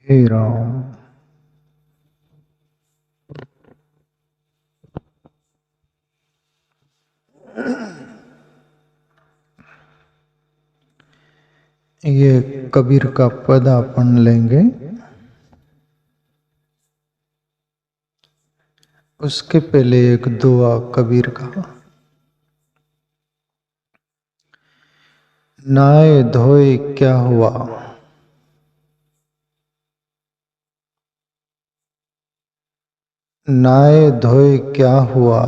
हे राम। ये कबीर का पद अपन लेंगे। उसके पहले एक दुआ कबीर का। नाए धोए क्या हुआ, नाए धोए क्या हुआ,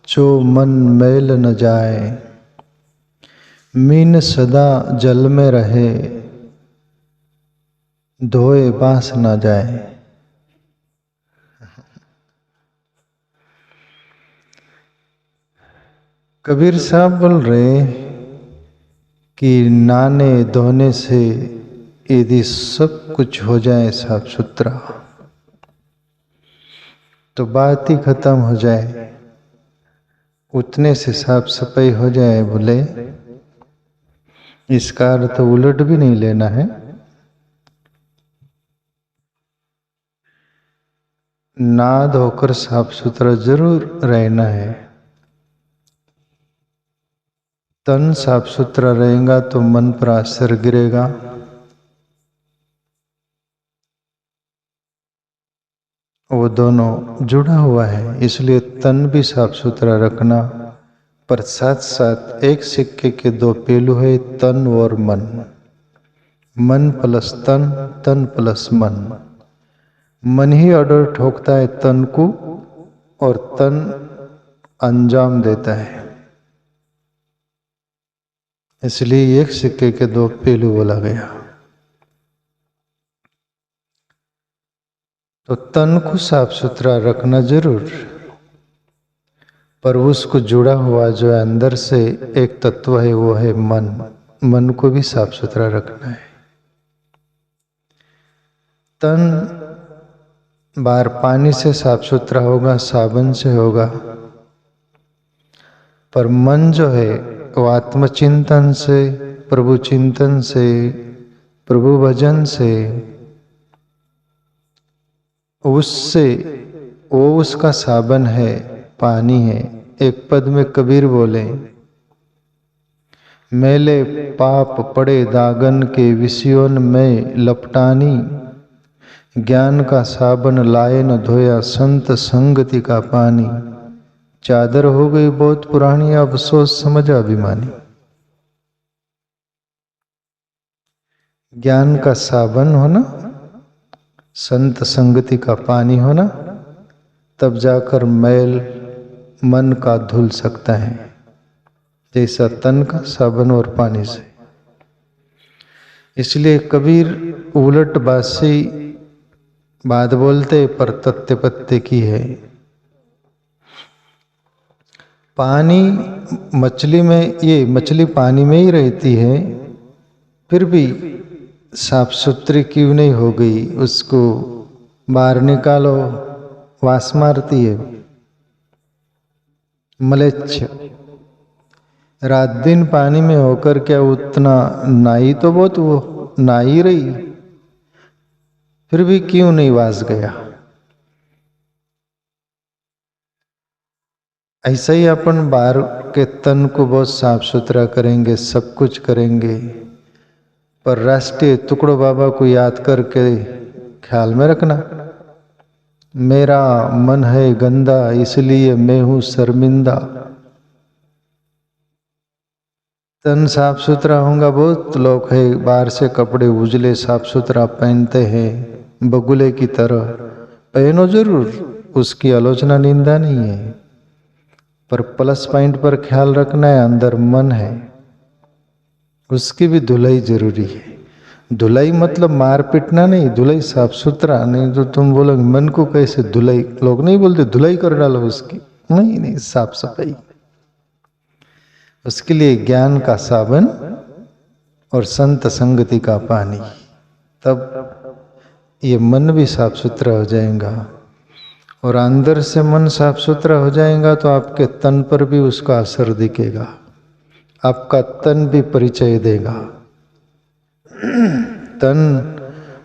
जो मन मैल न जाए। मीन सदा जल में रहे, धोए बांस न जाए। कबीर साहब बोल रहे कि नहाने धोने से यदि सब कुछ हो जाए साफ सुथरा तो बात ही खत्म हो जाए। उतने से साफ सफाई हो जाए बोले, इसका अर्थ उलट भी नहीं लेना है। नहा धोकर साफ सुथरा जरूर रहना है। तन साफ सुथरा रहेगा तो मन पर असर गिरेगा। वो दोनों जुड़ा हुआ है, इसलिए तन भी साफ सुथरा रखना, पर साथ साथ एक सिक्के के दो पहलू है, तन और मन। मन प्लस तन, तन प्लस मन। मन ही ऑर्डर ठोकता है तन को और तन अंजाम देता है। इसलिए एक सिक्के के दो पहलू बोला गया। तो तन को साफ सुथरा रखना जरूर, पर उसको जुड़ा हुआ जो अंदर से एक तत्व है वो है मन। मन को भी साफ सुथरा रखना है। तन बाहर पानी से साफ सुथरा होगा, साबुन से होगा, पर मन जो है वो आत्मचिंतन से, प्रभु चिंतन से, प्रभु भजन से, उससे वो उसका साबन है, पानी है। एक पद में कबीर बोले, मैले पाप पड़े दागन के विषयों में लपटानी, ज्ञान का साबन लाए न धोया संत संगति का पानी। चादर हो गई बहुत पुरानी, अब अफसोस समझ अभिमानी। ज्ञान का साबन होना, संत संगति का पानी होना, तब जाकर मैल मन का धुल सकता है, जैसा तन का साबन और पानी से। इसलिए कबीर उलट बासी बात बोलते पर तत्ते पत्ते की है। पानी मछली में, ये मछली पानी में ही रहती है, फिर भी साफ सुथरी क्यों नहीं हो गई, उसको बाहर निकालो, वास मारती है, मलेच्छ। रात दिन पानी में होकर क्या उतना नाई तो बहुत वो नाई रही, फिर भी क्यों नहीं वास गया। ऐसा ही अपन बाहर के तन को बहुत साफ सुथरा करेंगे, सब कुछ करेंगे, पर राष्ट्रीय टुकड़ो बाबा को याद करके ख्याल में रखना, मेरा मन है गंदा इसलिए मैं हूं शर्मिंदा। तन साफ सुथरा होगा, बहुत लोग है बाहर से कपड़े उजले साफ सुथरा पहनते हैं, बगुले की तरह पहनो जरूर, उसकी आलोचना निंदा नहीं है, पर प्लस पॉइंट पर ख्याल रखना है, अंदर मन है, उसकी भी धुलाई जरूरी है। धुलाई मतलब मार पीटना नहीं, धुलाई साफ सुथरा। नहीं तो तुम बोलोगे मन को कैसे धुलाई, लोग नहीं बोलते धुलाई कर डालो उसकी, नहीं नहीं, साफ सफाई। उसके लिए ज्ञान का साबन और संत संगति का पानी, तब ये मन भी साफ सुथरा हो जाएगा। और अंदर से मन साफ सुथरा हो जाएगा तो आपके तन पर भी उसका असर दिखेगा, आपका तन भी परिचय देगा। तन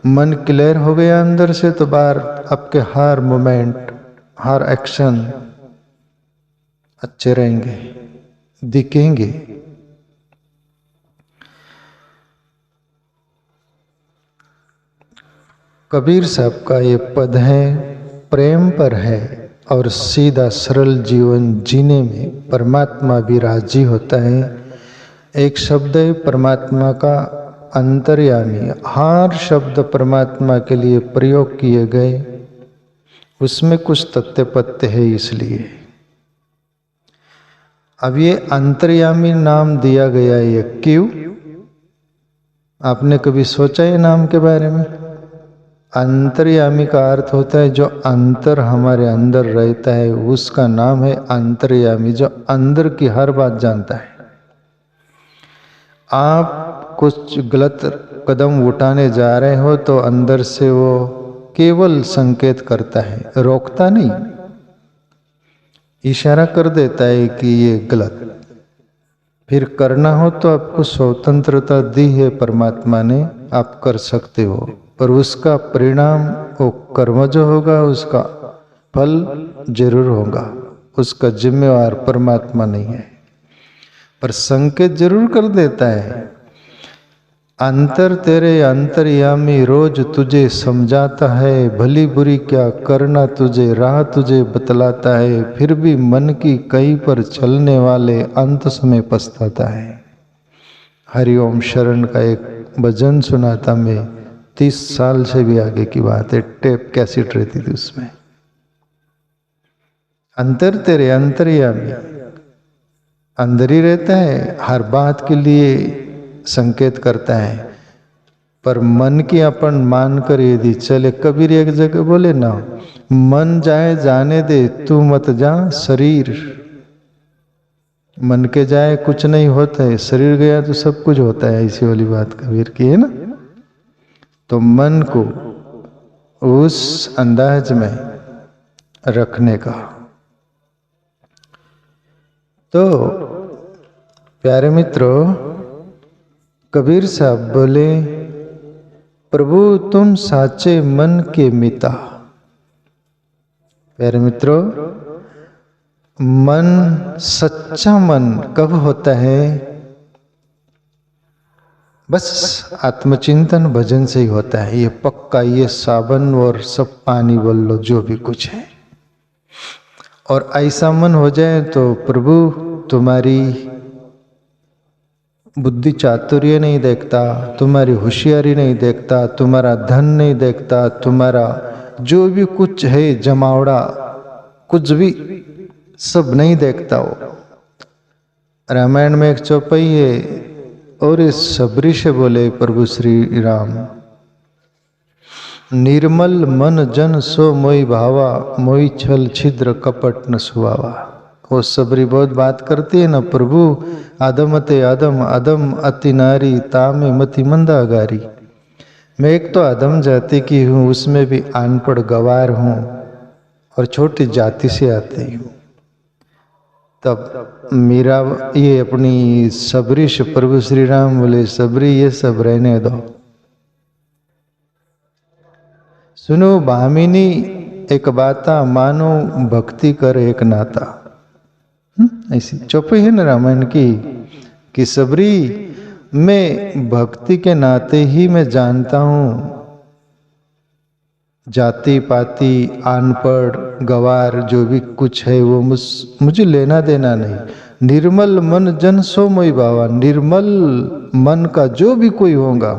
मन क्लियर हो गया अंदर से तो बाहर आपके हर मोमेंट, हर एक्शन अच्छे रहेंगे, दिखेंगे। कबीर साहब का ये पद है, प्रेम पर है और सीधा सरल जीवन जीने में परमात्मा भी राजी होता है। एक शब्द है परमात्मा का अंतर्यामी, हर शब्द परमात्मा के लिए प्रयोग किए गए, उसमें कुछ तथ्य पत्य है। इसलिए अब ये अंतर्यामी नाम दिया गया, ये क्यों? आपने कभी सोचा ये नाम के बारे में? अंतर्यामी का अर्थ होता है जो अंतर हमारे अंदर रहता है, उसका नाम है अंतर्यामी, जो अंदर की हर बात जानता है। आप कुछ गलत कदम उठाने जा रहे हो तो अंदर से वो केवल संकेत करता है, रोकता नहीं, इशारा कर देता है कि ये गलत। फिर करना हो तो आपको स्वतंत्रता दी है परमात्मा ने, आप कर सकते हो, पर उसका परिणाम, वो कर्म जो होगा उसका फल जरूर होगा, उसका जिम्मेवार परमात्मा नहीं है, पर संकेत जरूर कर देता है। अंतर तेरे अंतर्यामी रोज तुझे समझाता है, भली बुरी क्या करना तुझे राह तुझे बतलाता है, फिर भी मन की कहीं पर चलने वाले अंत समय पछताता है। हरिओम शरण का एक भजन सुना था मैं, 30 साल से भी आगे की बात है, टेप कैसेट रहती थी उसमें। अंतर तेरे अंतर्यामी, अंदर ही रहता है, हर बात के लिए संकेत करता है, पर मन की अपन मान कर यदि चले, कबीर एक जगह बोले ना, मन जाए जाने दे तू मत जा शरीर। मन के जाए कुछ नहीं होता है, शरीर गया तो सब कुछ होता है, ऐसी वाली बात कबीर की है ना। तो मन को उस अंदाज में रखने का। तो प्यारे मित्रों, कबीर साहब बोले, प्रभु तुम साचे मन के मिता। प्यारे मित्रों, मन, सच्चा मन कब होता है? बस आत्मचिंतन भजन से ही होता है, ये पक्का, ये साबन और सब पानी बोल लो जो भी कुछ है। और ऐसा मन हो जाए तो प्रभु तुम्हारी बुद्धि चातुर्य नहीं देखता, तुम्हारी होशियारी नहीं देखता, तुम्हारा धन नहीं देखता, तुम्हारा जो भी कुछ है जमावड़ा कुछ भी सब नहीं देखता वो। रामायण में एक चौपाई है, और इस सबरी से बोले प्रभु श्री राम, निर्मल मन जन सो मोई भावा, मोई छल छिद्र कपट न सुहावा। वो सबरी बहुत बात करती है ना, प्रभु आदमते आदम अदम अति नारी तामे मति मंदागारी। मैं एक तो आदम जाति की हूँ, उसमें भी अनपढ़ गवार हूँ और छोटी जाति से आती हूँ। तब मीरा ये अपनी सबरी से प्रभु श्री राम बोले, सबरी ये सब रहने दो, सुनो भामिनी एक बाता, मानो भक्ति कर एक नाता। ऐसी चौपाई है ना रामायण की, कि सबरी मैं भक्ति के नाते ही मैं जानता हूं, जाति पाति अनपढ़ गवार जो भी कुछ है वो मुझे लेना देना नहीं। निर्मल मन जन सो मोई भावा, निर्मल मन का जो भी कोई होगा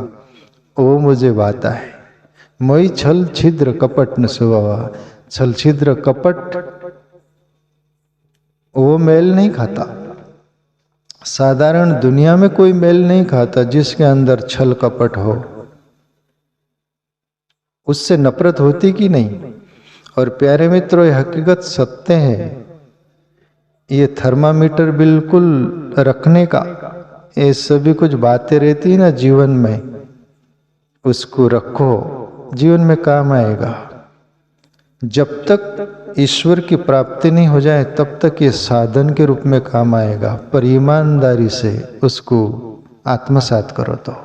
वो मुझे भाता है। मोई छल छिद्र कपट न सुहावा, छल छिद्र कपट वो मेल नहीं खाता। साधारण दुनिया में कोई मेल नहीं खाता जिसके अंदर छल कपट हो, उससे नफरत होती कि नहीं। और प्यारे मित्रों, ये हकीकत सत्य है। ये थर्मामीटर बिल्कुल रखने का, ये सभी कुछ बातें रहती है ना जीवन में, उसको रखो, जीवन में काम आएगा। जब तक ईश्वर की प्राप्ति नहीं हो जाए तब तक ये साधन के रूप में काम आएगा, पर ईमानदारी से उसको आत्मसात करो। तो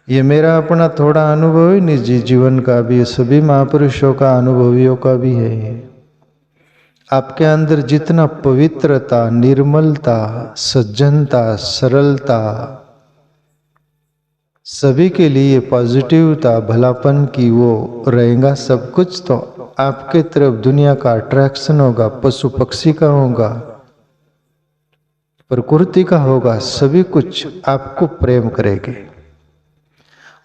ये मेरा अपना थोड़ा अनुभव ही निजी जीवन का भी, सभी महापुरुषों का अनुभवियों का भी है। आपके अंदर जितना पवित्रता, निर्मलता, सज्जनता, सरलता, सभी के लिए पॉजिटिवता, भलापन की वो रहेगा सब कुछ, तो आपके तरफ दुनिया का अट्रैक्शन होगा, पशु पक्षी का होगा, प्रकृति का होगा, सभी कुछ आपको प्रेम करेंगे।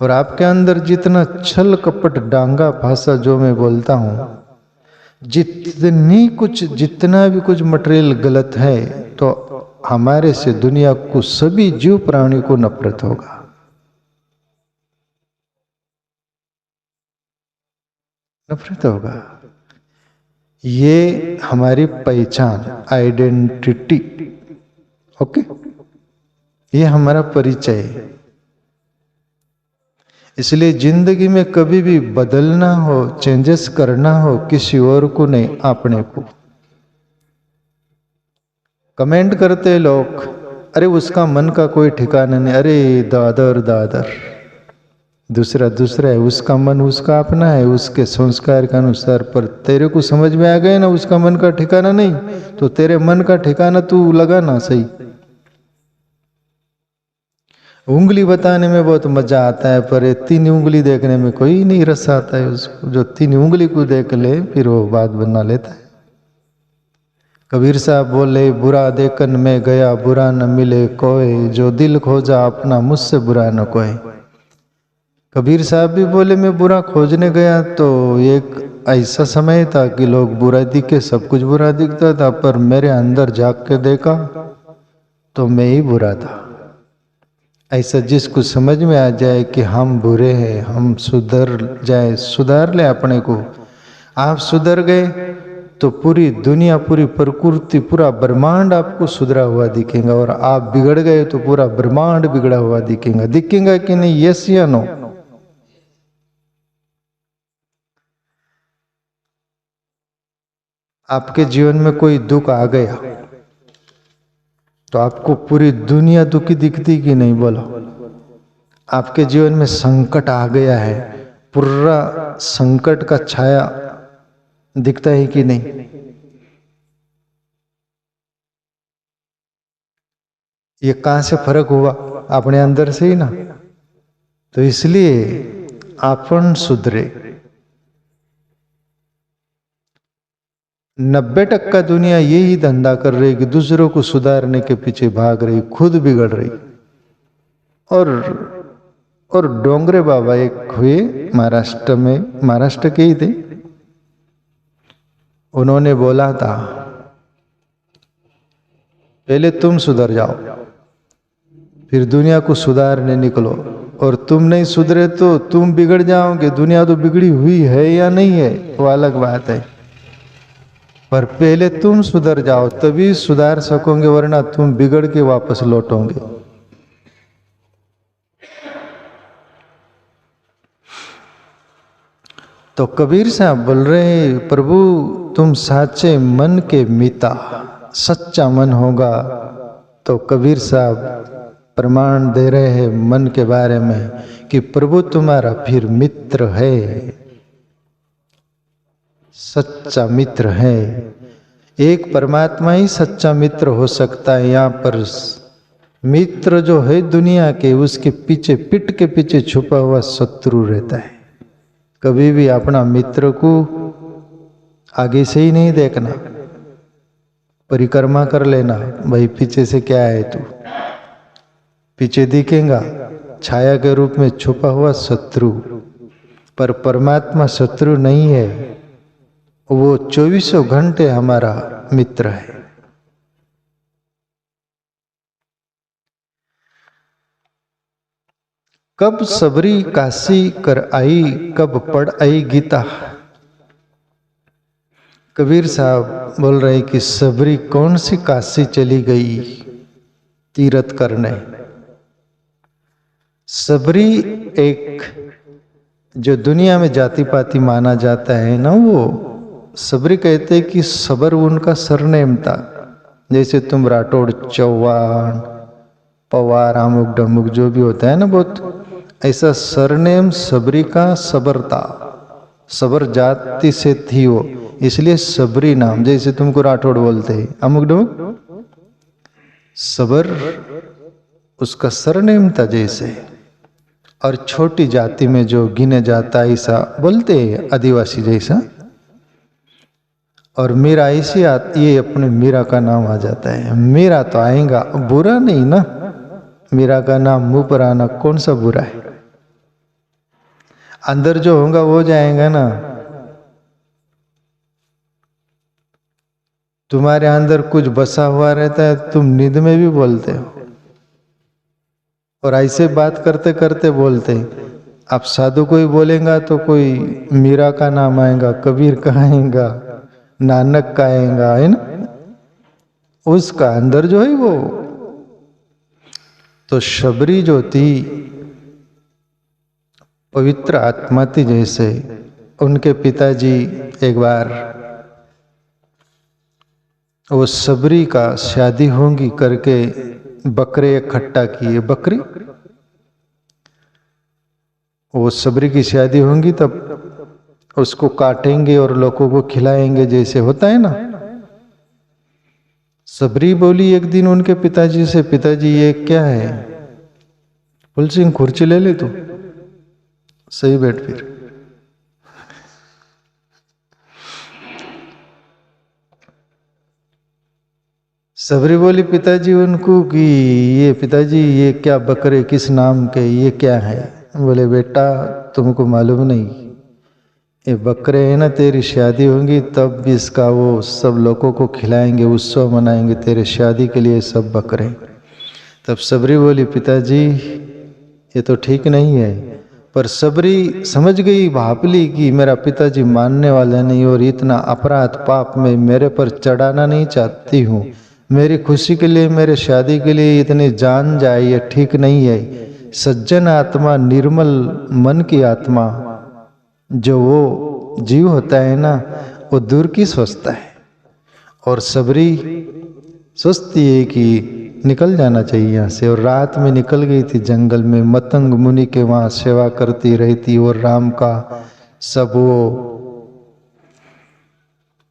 और आपके अंदर जितना छल कपट डांगा भाषा जो मैं बोलता हूं, जितना भी कुछ मटेरियल गलत है, तो हमारे से दुनिया को, सभी जीव प्राणी को नफरत होगा। नफरत होगा। ये हमारी पहचान, आइडेंटिटी, ओके, ये हमारा परिचय है। इसलिए जिंदगी में कभी भी बदलना हो, चेंजेस करना हो, किसी और को नहीं, अपने को। कमेंट करते लोग, अरे उसका मन का कोई ठिकाना नहीं, अरे दादर दादर, दूसरा है, उसका मन उसका अपना है, उसके संस्कार के अनुसार। पर तेरे को समझ में आ गए ना उसका मन का ठिकाना नहीं, तो तेरे मन का ठिकाना तू लगाना सही। उंगली बताने में बहुत मजा आता है, पर ये 3 उंगली देखने में कोई नहीं रस आता है उसको। जो 3 उंगली को देख ले फिर वो बात बना लेता है। कबीर साहब बोले, बुरा देखन में गया बुरा न मिले कोई, जो दिल खोजा अपना मुझसे बुरा न कोई। कबीर साहब भी बोले, मैं बुरा खोजने गया तो एक ऐसा समय था कि लोग बुरा दिखे, सब कुछ बुरा दिखता था, पर मेरे अंदर जाग के देखा तो मैं ही बुरा था। ऐसा जिसको समझ में आ जाए कि हम बुरे हैं, हम सुधर जाए, सुधार ले अपने को। आप सुधर गए तो पूरी दुनिया, पूरी प्रकृति, पूरा ब्रह्मांड आपको सुधरा हुआ दिखेगा। और आप बिगड़ गए तो पूरा ब्रह्मांड बिगड़ा हुआ दिखेगा कि नहीं? यस या नो? आपके जीवन में कोई दुख आ गया तो आपको पूरी दुनिया दुखी दिखती कि नहीं? बोलो। आपके जीवन में संकट आ गया है, पूरा संकट का छाया दिखता है कि नहीं? ये कहां से फर्क हुआ? अपने अंदर से ही ना। तो इसलिए आपन सुधरे। 90% दुनिया यही धंधा कर रही कि दूसरों को सुधारने के पीछे भाग रही, खुद बिगड़ रही। और डोंगरे बाबा एक हुए महाराष्ट्र में, महाराष्ट्र के ही थे, उन्होंने बोला था, पहले तुम सुधर जाओ, फिर दुनिया को सुधारने निकलो। और तुम नहीं सुधरे तो तुम बिगड़ जाओगे। दुनिया तो बिगड़ी हुई है या नहीं है वो अलग बात है, पर पहले तुम सुधर जाओ तभी सुधार सकोगे, वरना तुम बिगड़ के वापस लौटोगे। तो कबीर साहब बोल रहे, प्रभु तुम साचे मन के मीता, सच्चा मन होगा। तो कबीर साहब प्रमाण दे रहे हैं मन के बारे में कि प्रभु तुम्हारा फिर मित्र है, सच्चा मित्र है। एक परमात्मा ही सच्चा मित्र हो सकता है। यहाँ पर मित्र जो है दुनिया के, उसके पीछे, पीठ के पीछे छुपा हुआ शत्रु रहता है। कभी भी अपना मित्र को आगे से ही नहीं देखना, परिक्रमा कर लेना, भाई पीछे से क्या है तू, पीछे दिखेगा छाया के रूप में छुपा हुआ शत्रु। पर परमात्मा शत्रु नहीं है, वो 24 घंटे हमारा मित्र है। कब सबरी काशी कर आई, कब पढ़ आई गीता। कबीर साहब बोल रहे कि सबरी कौन सी काशी चली गई तीर्थ करने। सबरी एक जो दुनिया में जाति पाति माना जाता है ना, वो सबरी कहते हैं कि सबर उनका सरनेम था। जैसे तुम राठौड़, चौहान, पवार, अमुक डमुक जो भी होता है ना, बहुत ऐसा सरनेम सबरी का सबरता, सबर जाति से थी वो, इसलिए सबरी नाम। जैसे तुमको राठौड़ बोलते हैं अमुक डुमुक, सबर उसका सरनेम था जैसे। और छोटी जाति में जो गिने जाता ऐसा बोलते हैं, आदिवासी जैसा। और मीरा ऐसी ये अपने मीरा का नाम आ जाता है। मीरा तो आएगा, बुरा नहीं ना, मीरा का नाम मुंह पर आना कौन सा बुरा है। अंदर जो होगा वो जाएगा ना। तुम्हारे अंदर कुछ बसा हुआ रहता है, तुम नींद में भी बोलते हो, और ऐसे बात करते करते बोलते। अब साधु कोई बोलेगा तो कोई मीरा का नाम आएगा, कबीर का आएगा, नानक का आएगा, है ना। उसका अंदर जो है वो। तो शबरी जो थी पवित्र आत्मा थी जैसे। उनके पिताजी एक बार वो सबरी का शादी होंगी करके बकरे इकट्ठा किए। बकरी, वो सबरी की शादी होंगी तब उसको काटेंगे और लोगों को खिलाएंगे, जैसे होता है ना। सबरी बोली एक दिन उनके पिताजी से, पिताजी ये क्या है। फुल सिंह खुर्ची ले ले तू, सही बैठ फिर। सबरी बोली पिताजी उनको कि ये पिताजी ये क्या बकरे किस नाम के, ये क्या है। बोले बेटा तुमको मालूम नहीं, ये बकरे है ना, तेरी शादी होगी तब इसका वो सब लोगों को खिलाएंगे, उत्सव मनाएंगे तेरे शादी के लिए सब बकरे। तब सबरी बोली पिताजी ये तो ठीक नहीं है। पर सबरी समझ गई, भाप ली कि मेरा पिताजी मानने वाला नहीं, और इतना अपराध पाप में मेरे पर चढ़ाना नहीं चाहती हूँ। मेरी खुशी के लिए, मेरे शादी के लिए इतनी जान जाए, ये ठीक नहीं है। सज्जन आत्मा, निर्मल मन की आत्मा जो वो जीव होता है ना, वो दूर की सोचता है। और सबरी सोचती है कि निकल जाना चाहिए यहाँ से। और रात में निकल गई थी जंगल में, मतंग मुनि के वहाँ सेवा करती रहती। और राम का सब वो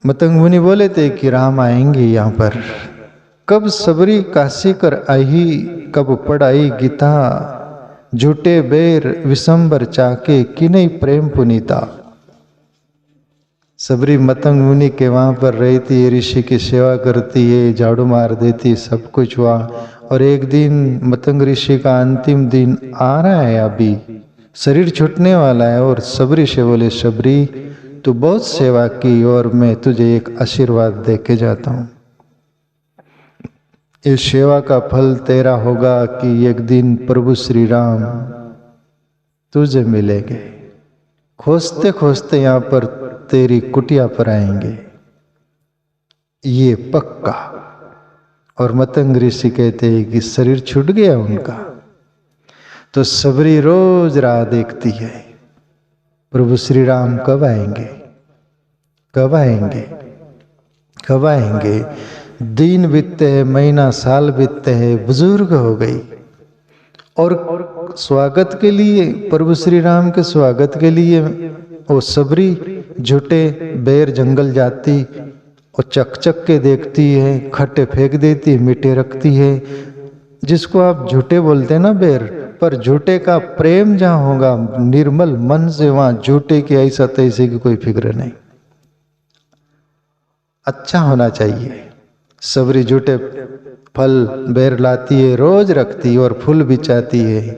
मतंग मुनि बोले थे कि राम आएंगे यहाँ पर। कब सबरी काशी कर आई, कब पढ़ाई गीता, झूठे बेर विशंबर चाके कि नहीं प्रेम पुनीता। सबरी मतंग मुनि के वहाँ पर रहती है, ऋषि की सेवा करती है, झाड़ू मार देती, सब कुछ हुआ। और एक दिन मतंग ऋषि का अंतिम दिन आ रहा है, अभी शरीर छूटने वाला है। और सबरी से बोले सबरी तू बहुत सेवा की और मैं तुझे एक आशीर्वाद दे के जाता हूँ। इस सेवा का फल तेरा होगा कि एक दिन प्रभु श्री राम तुझे मिलेंगे, खोजते खोजते यहाँ पर तेरी कुटिया पर आएंगे, ये पक्का। और मतंग ऋषि कहते हैं कि शरीर छूट गया उनका। तो सबरी रोज राह देखती है, प्रभु श्री राम कब आएंगे, कब आएंगे, कब आएंगे। दिन बीतते हैं, महीना साल बीतते हैं, बुजुर्ग हो गई। और स्वागत के लिए, प्रभु श्री राम के स्वागत के लिए वो सबरी झूठे बेर जंगल जाती और चक चक के देखती है, खट्टे फेंक देती, मीठे रखती है। जिसको आप झूठे बोलते हैं ना बेर, पर झूठे का प्रेम जहाँ होगा निर्मल मन से, वहाँ झूठे की ऐसा तैसे की कोई फिक्र नहीं। अच्छा होना चाहिए। सबरी झूठे फल बेर लाती है, रोज रखती है और फूल बिछाती है,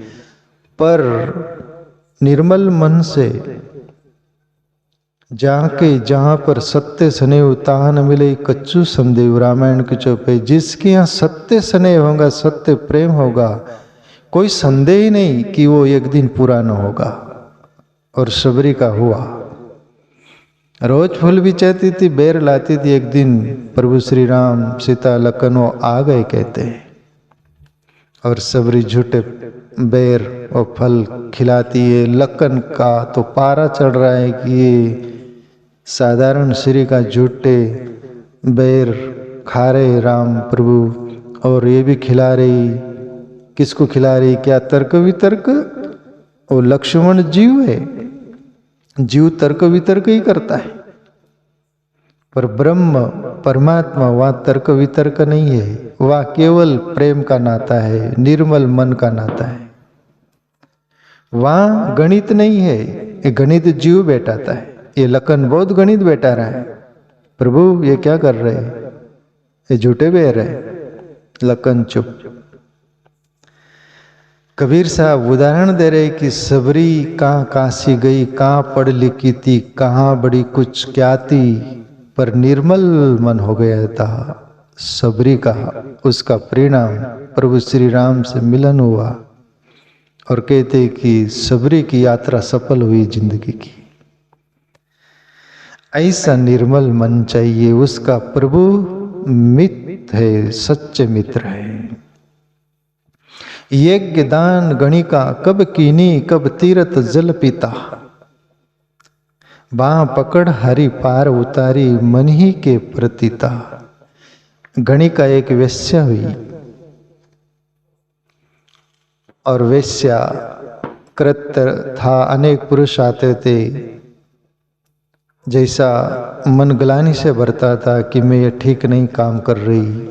पर निर्मल मन से जाके जहाँ पर सत्य स्नेह ताह न मिले कच्चू संदेव, रामायण के चौपे। जिसके यहाँ सत्य स्नेह होगा, सत्य प्रेम होगा, कोई संदेह ही नहीं कि वो एक दिन पूरा न होगा। और सबरी का हुआ, रोज फूल बिछाती थी, बेर लाती थी। एक दिन प्रभु श्री राम सीता लखन वो आ गए कहते हैं, और सबरी झूठे बेर और फल खिलाती है। लखन का तो पारा चढ़ रहा है कि ये साधारण श्री का झूठे बेर खा रहे राम प्रभु, और ये भी खिला रही। किसको खिला रही, क्या तर्क वितर्क, वो लक्ष्मण जीव है, जीव तर्क वितर्क ही करता है, पर ब्रह्म परमात्मा वह तर्क वितर्क नहीं है, वह केवल प्रेम का नाता है, निर्मल मन का नाता है। वहां गणित नहीं है, ये गणित जीव बैठाता है। ये लखन बहुत गणित बैठा रहा है, प्रभु ये क्या कर रहे हैं, ये झूठे बह रहे। लखन चुप। कबीर साहब उदाहरण दे रहे कि सबरी कहाँ काशी गई, कहाँ पढ़ लिखी थी, कहाँ बड़ी कुछ क्या थी, पर निर्मल मन हो गया था सबरी का। उसका परिणाम प्रभु श्री राम से मिलन हुआ और कहते कि सबरी की यात्रा सफल हुई जिंदगी की। ऐसा निर्मल मन चाहिए, उसका प्रभु मित्र है, सच्चे मित्र है। यज्ञ दान गणिका कब कीनी, कब तीरथ जल पीता, बाह पकड़ हरि पार उतारी, मन ही के प्रतीता। गणिका एक वेश्या हुई और वेश्या कृत्य था, अनेक पुरुष आते थे। जैसा मन ग्लानि से भरता था कि मैं ये ठीक नहीं काम कर रही।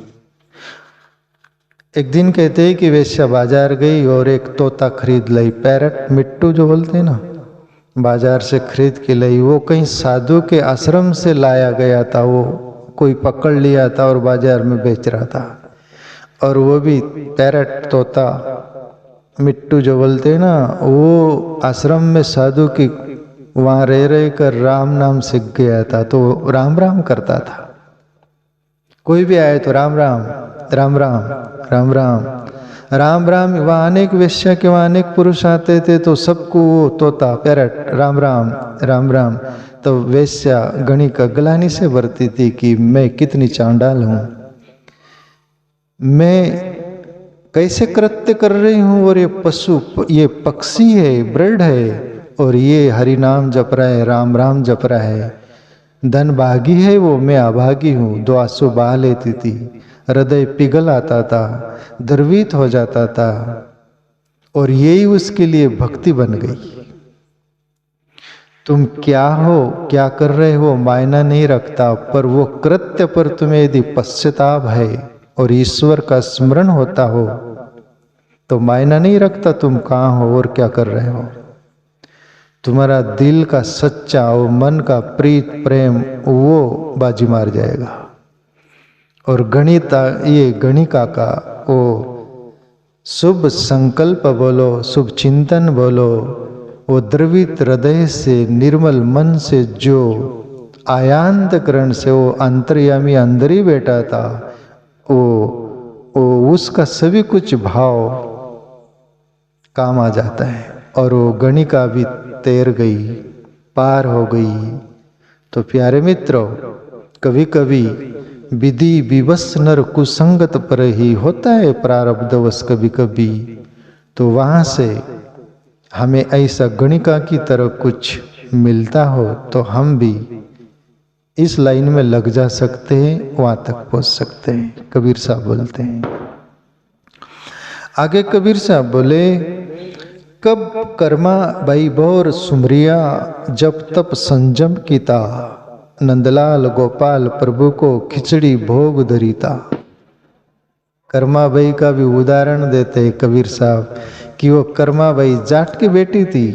एक दिन कहते हैं कि वेश्या बाजार गई और एक तोता खरीद लाई, पैरट, मिट्टू जो बोलते हैं ना, बाजार से खरीद के लाई। वो कहीं साधु के आश्रम से लाया गया था, वो कोई पकड़ लिया था और बाजार में बेच रहा था। और वो भी पैरट, तोता, मिट्टू जो बोलते हैं ना, वो आश्रम में साधु की वहाँ रह कर राम नाम सीख गया था, तो राम राम करता था। कोई भी आए तो राम राम राम राम राम राम राम राम। वहाँ अनेक वेश्या के वहाँ अनेक पुरुष आते थे, तो सबको वो तोता पैरट राम राम राम राम। तो वेश्या गणिका ग्लानि से भरती थी कि मैं कितनी चांडाल हूँ, मैं कैसे कृत्य कर रही हूँ, और ये पशु, ये पक्षी है, बर्ड है, और ये हरि नाम जप रहा है, राम राम जप रहा है। धन भागी है वो, मैं अभागी हूँ। दो आंसू बहा लेती थी, हृदय पिघल आता था, द्रवित हो जाता था, और यही उसके लिए भक्ति बन गई। तुम क्या हो, क्या कर रहे हो, मायना नहीं रखता, पर वो कृत्य पर तुम्हें यदि पश्चाताप है और ईश्वर का स्मरण होता हो तो मायना नहीं रखता तुम कहाँ हो और क्या कर रहे हो। तुम्हारा दिल का सच्चा और मन का प्रीत प्रेम वो बाजी मार जाएगा। और गणिता, ये गणिका का वो शुभ संकल्प बोलो, शुभ चिंतन बोलो, वो द्रवित हृदय से, निर्मल मन से, जो आयांतकरण से वो अंतर्यामी अंदर ही बैठा था, वो उसका सभी कुछ भाव काम आ जाता है। और वो गणिका भी तैर गई, पार हो गई। तो प्यारे मित्रों, कभी कभी विधि विवश नर कुसंगत पर ही होता है प्रारब्धवश कभी कभी। तो वहाँ से हमें ऐसा गणिका की तरह कुछ मिलता हो तो हम भी इस लाइन में लग जा सकते हैं, वहाँ तक पहुँच सकते हैं। कबीर साहब बोलते हैं आगे, कबीर साहब बोले, कब कर्मा भाई बोर सुमरिया, जब तप संजम कीता, नंदलाल गोपाल प्रभु को खिचड़ी भोग धरीता। कर्मा भाई का भी उदाहरण देते हैं कबीर साहब कि वो कर्मा भाई जाट की बेटी थी।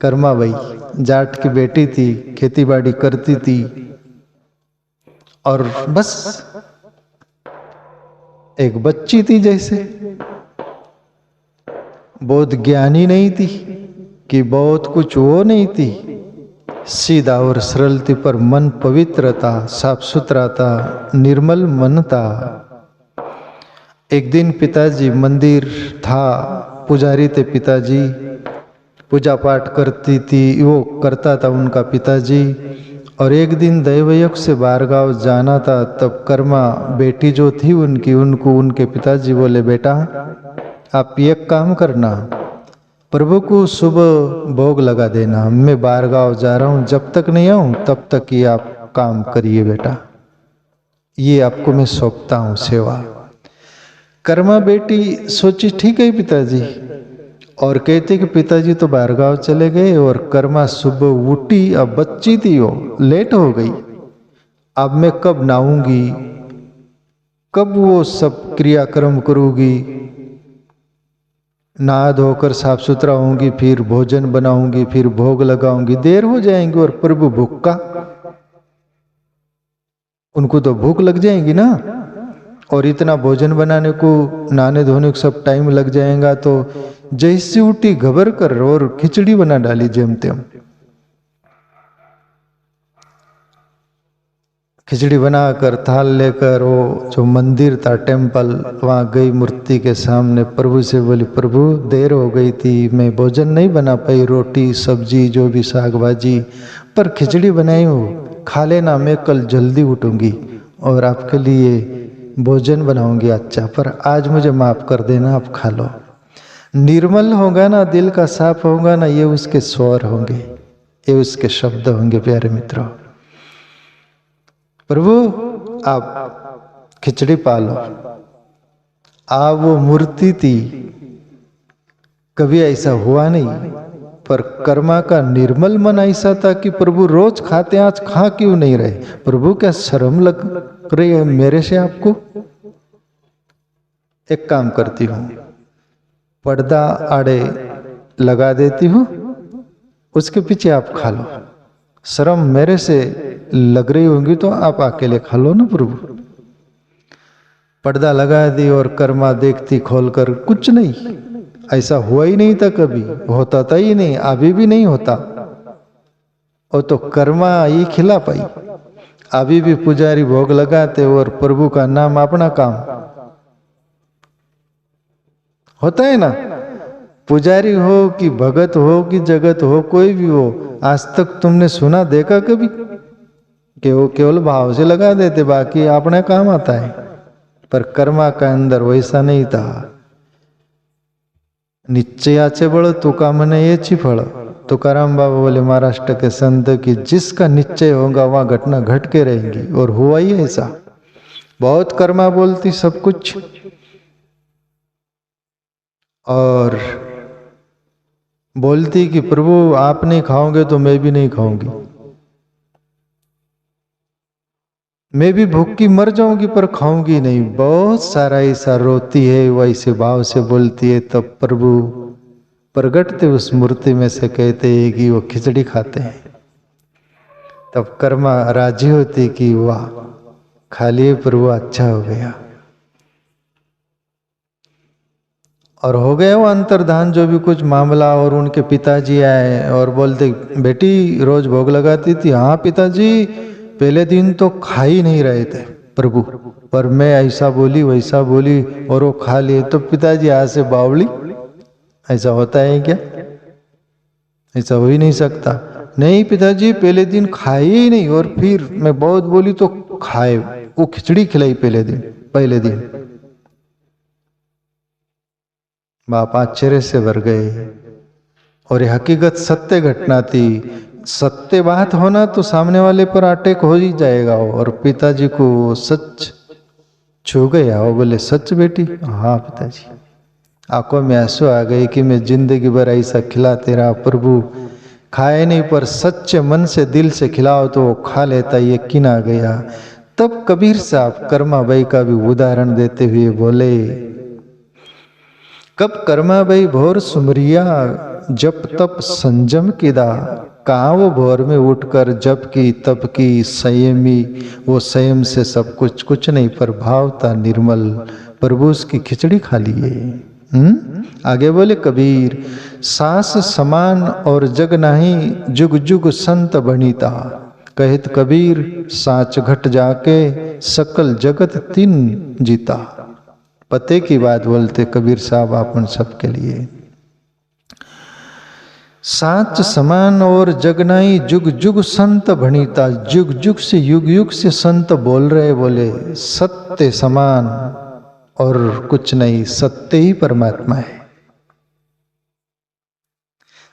कर्मा भाई जाट की बेटी थी, खेती बाड़ी करती थी, और बस एक बच्ची थी, जैसे बहुत ज्ञानी नहीं थी कि बहुत कुछ वो नहीं थी, सीधा और सरल थी, पर मन पवित्र था, साफ सुथरा था, निर्मल मन था। एक दिन पिताजी, मंदिर था, पुजारी थे पिताजी, पूजा पाठ करती थी, वो करता था उनका पिताजी। और एक दिन दैवयोग से बाहर गाँव जाना था, तब कर्मा बेटी जो थी उनकी, उनको उनके पिताजी बोले, बेटा आप एक काम करना, प्रभु को सुबह भोग लगा देना, मैं बाहर गाँव जा रहा हूँ, जब तक नहीं आऊँ तब तक ये आप काम करिए बेटा, ये आपको मैं सौंपता हूँ सेवा। कर्मा बेटी सोची ठीक है पिताजी, और कहते कि पिताजी तो बाहर गाँव चले गए और कर्मा सुबह उठी, अब बच्ची थी वो, लेट हो गई। अब मैं कब नहाऊंगी, कब वो सब क्रियाक्रम करूंगी, नहा धोकर साफ सुथरा होंगी, फिर भोजन बनाऊंगी, फिर भोग लगाऊंगी, देर हो जाएंगी। और प्रभु भूखा, उनको तो भूख लग जाएगी ना, और इतना भोजन बनाने को, नहाने धोने को सब टाइम लग जाएगा। तो जैसे उठी घबर कर और खिचड़ी बना डाली जेम तेम। खिचड़ी बनाकर थाल लेकर वो जो मंदिर था टेम्पल, वहाँ गई, मूर्ति के सामने प्रभु से बोली, प्रभु देर हो गई थी, मैं भोजन नहीं बना पाई, रोटी सब्जी जो भी साग भाजी, पर खिचड़ी बनाई हूँ, खा लेना, मैं कल जल्दी उठूंगी और आपके लिए भोजन बनाऊंगी अच्छा, पर आज मुझे माफ कर देना, आप खा लो। निर्मल होगा ना, दिल का साफ होगा ना, ये उसके स्वर होंगे, ये उसके शब्द होंगे। प्यारे मित्रों, प्रभु आप खिचड़ी पालो। आप वो मूर्ति थी, कभी ऐसा हुआ नहीं, पर कर्मा का निर्मल मन ऐसा था कि प्रभु रोज खाते, आज खा क्यों नहीं रहे। प्रभु क्या शर्म लग रही है मेरे से आपको? एक काम करती हूँ, पर्दा आड़े लगा देती हूँ, उसके पीछे आप खा लो। शर्म मेरे से लग रही होंगी तो आप अकेले खा लो ना प्रभु। पर्दा लगा दी और कर्मा देखती खोलकर, कुछ नहीं, ऐसा हुआ ही नहीं था, कभी होता था ही नहीं, अभी भी नहीं होता। और तो कर्मा ही खिला पाई। अभी भी पुजारी भोग लगाते और प्रभु का नाम अपना काम होता है ना। पुजारी हो कि भगत हो कि जगत हो, कोई भी हो, आज तक तुमने सुना देखा कभी कि वो केवल भाव से लगा देते, बाकी अपने काम आता है। पर कर्मा का अंदर वैसा नहीं था। निश्चयाचे बळ तुका मने येची फळ। तुकाराम बाबा बोले महाराष्ट्र के संत की जिसका निश्चय होगा वहां घटना घट के रहेंगी, और हुआ ही ऐसा। बहुत कर्मा बोलती सब कुछ, और बोलती कि प्रभु आप नहीं खाओगे तो मैं भी नहीं खाऊंगी, मैं भी भूख की मर जाऊंगी पर खाऊंगी नहीं। बहुत सारा ऐसा रोती है, वैसे भाव से बोलती है। तब प्रभु प्रगटते उस मूर्ति में से कहते हैं कि वो खिचड़ी खाते हैं। तब कर्मा राजी होती कि वाह, खा लिए प्रभु, अच्छा हो गया। और हो गया वो अंतर्धान, जो भी कुछ मामला। और उनके पिताजी आए और बोलते, बेटी रोज भोग लगाती थी। हाँ पिताजी, पहले दिन तो खा ही नहीं रहे थे प्रभु, पर मैं ऐसा बोली वैसा बोली और वो खा लिए। तो पिताजी आज से बावली, ऐसा होता है क्या? ऐसा हो ही नहीं सकता। नहीं पिताजी, पहले दिन खाए ही नहीं, और फिर मैं बहुत बोली तो खाए, वो खिचड़ी खिलाई पहले दिन। बाप आश्चर्य से भर गए। और ये हकीकत सत्य घटना थी। सत्य बात होना तो सामने वाले पर अटैक हो ही जाएगा। और पिताजी को सच छू गया। वो बोले, सच बेटी? हाँ पिताजी। आंखों में आंसू आ गए कि मैं जिंदगी भर ऐसा खिलाते रहा प्रभु, खाए नहीं, पर सच्चे मन से दिल से खिलाओ तो वो खा लेता, यकीन आ गया। तब कबीर साहब कर्मा भाई का भी उदाहरण देते हुए बोले, कब कर्मा भाई भोर सुमरिया जप तप संजम किदा, कहाँ वो भोर में उठकर जप की तप की संयमी, वो संयम से सब कुछ नहीं, पर भाव था निर्मल, प्रभु उसकी खिचड़ी खा लिए। आगे बोले कबीर, सांस समान और जग नाही, जुग जुग संत बनीता। कहित कबीर, साच घट जाके सकल जगत तीन जीता। पते की बात बोलते कबीर साहब अपन सबके लिए। साच समान और जग नाही, जुग जुग संत भणिता। जुग जुग से युग युग से संत बोल रहे, बोले सत्य समान और कुछ नहीं, सत्य ही परमात्मा है।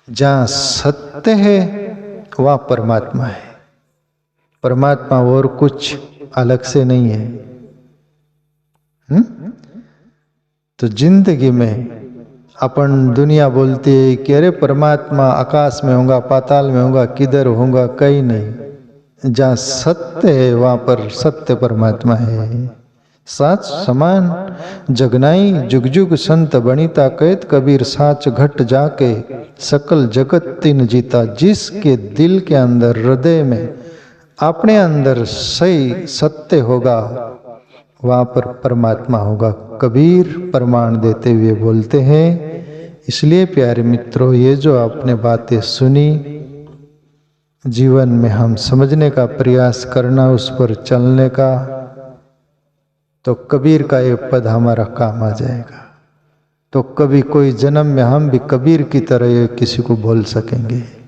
जहां सत्य है वह परमात्मा है। परमात्मा और कुछ अलग से नहीं है। तो जिंदगी में अपन दुनिया बोलती है कि अरे परमात्मा आकाश में होगा, पाताल में होगा, किधर होगा, कहीं नहीं। जहाँ सत्य है वहाँ पर सत्य परमात्मा है। साच समान जगनाई जुग जुग संत बनीता, कहत कबीर साच घट जाके सकल जगत तिन जीता। जिसके दिल के अंदर, हृदय में, अपने अंदर सही सत्य होगा वहाँ पर परमात्मा होगा। कबीर प्रमाण देते हुए बोलते हैं। इसलिए प्यारे मित्रों, ये जो आपने बातें सुनी, जीवन में हम समझने का प्रयास करना, उस पर चलने का, तो कबीर का ये पद हमारा काम आ जाएगा। तो कभी कोई जन्म में हम भी कबीर की तरह किसी को बोल सकेंगे।